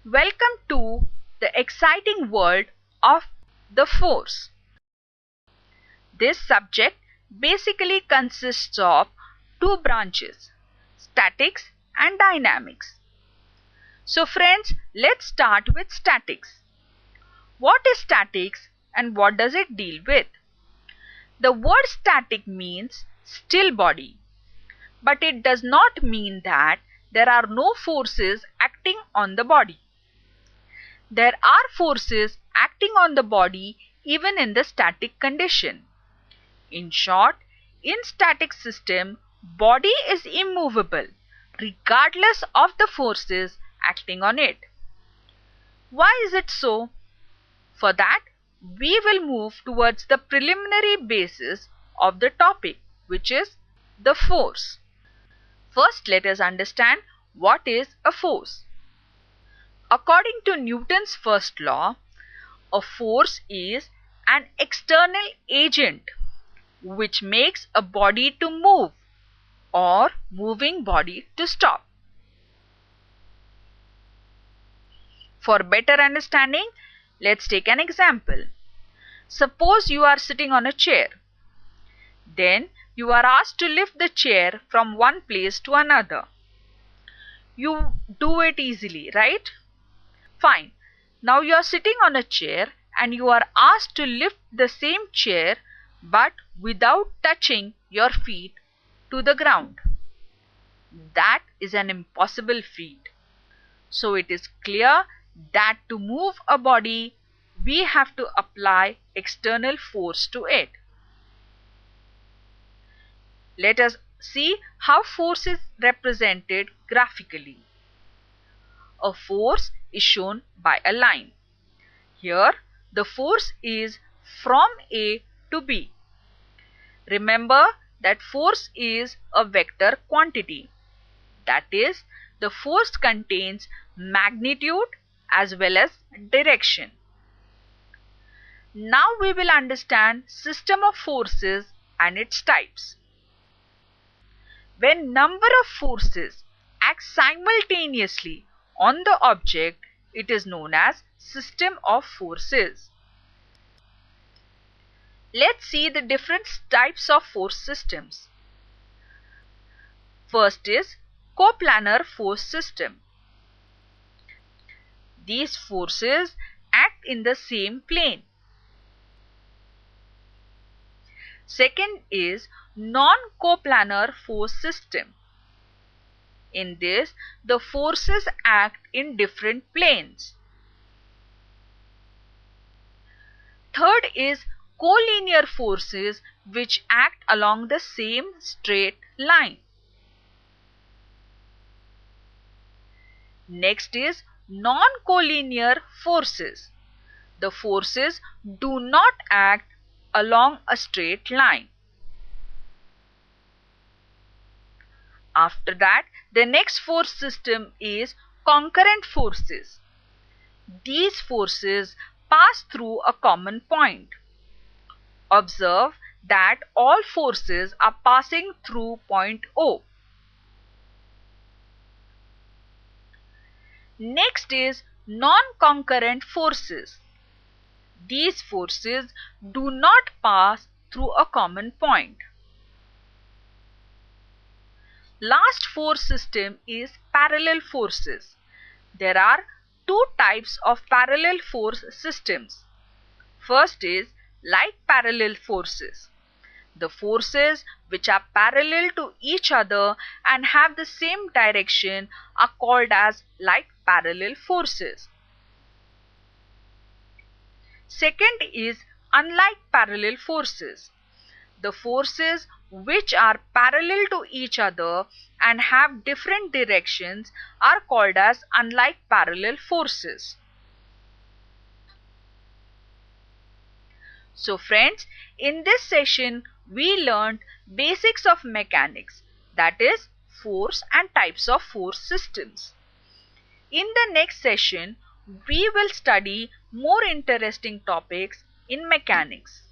Welcome to the exciting world of the force. This subject basically consists of two branches, statics and dynamics. So friends, let's start with statics. What is statics and what does it deal with? The word static means still body, but it does not mean that there are no forces acting on the body. There are forces acting on the body even in the static condition. In short, in static system, body is immovable regardless of the forces acting on it. Why is it so? For that, we will move towards the preliminary basis of the topic, which is the force. First, let us understand what is a force. According to Newton's first law, a force is an external agent which makes a body to move or moving body to stop. For better understanding, let's take an example. Suppose you are sitting on a chair. Then you are asked to lift the chair from one place to another. You do it easily, right? Fine. Now you are sitting on a chair and you are asked to lift the same chair but without touching your feet to the ground. That is an impossible feat. So it is clear that to move a body, we have to apply external force to it. Let us see how force is represented graphically. A force is shown by a line. Here, the force is from A to B. Remember that force is a vector quantity. That is, the force contains magnitude as well as direction. Now we will understand system of forces and its types. When number of forces act simultaneously on the object, it is known as system of forces. Let's see the different types of force systems. First is coplanar force system. These forces act in the same plane. Second is non-coplanar force system. In this, the forces act in different planes. Third is collinear forces which act along the same straight line. Next is non-collinear forces. The forces do not act along a straight line. After that, the next force system is concurrent forces. These forces pass through a common point. Observe that all forces are passing through point O. Next is non-concurrent forces. These forces do not pass through a common point. Last force system is parallel forces. There are two types of parallel force systems. First is like parallel forces. The forces which are parallel to each other and have the same direction are called as like parallel forces. Second is unlike parallel forces. The forces which are parallel to each other and have different directions are called as unlike parallel forces. So friends, in this session we learned basics of mechanics, that is force and types of force systems. In the next session, we will study more interesting topics in mechanics.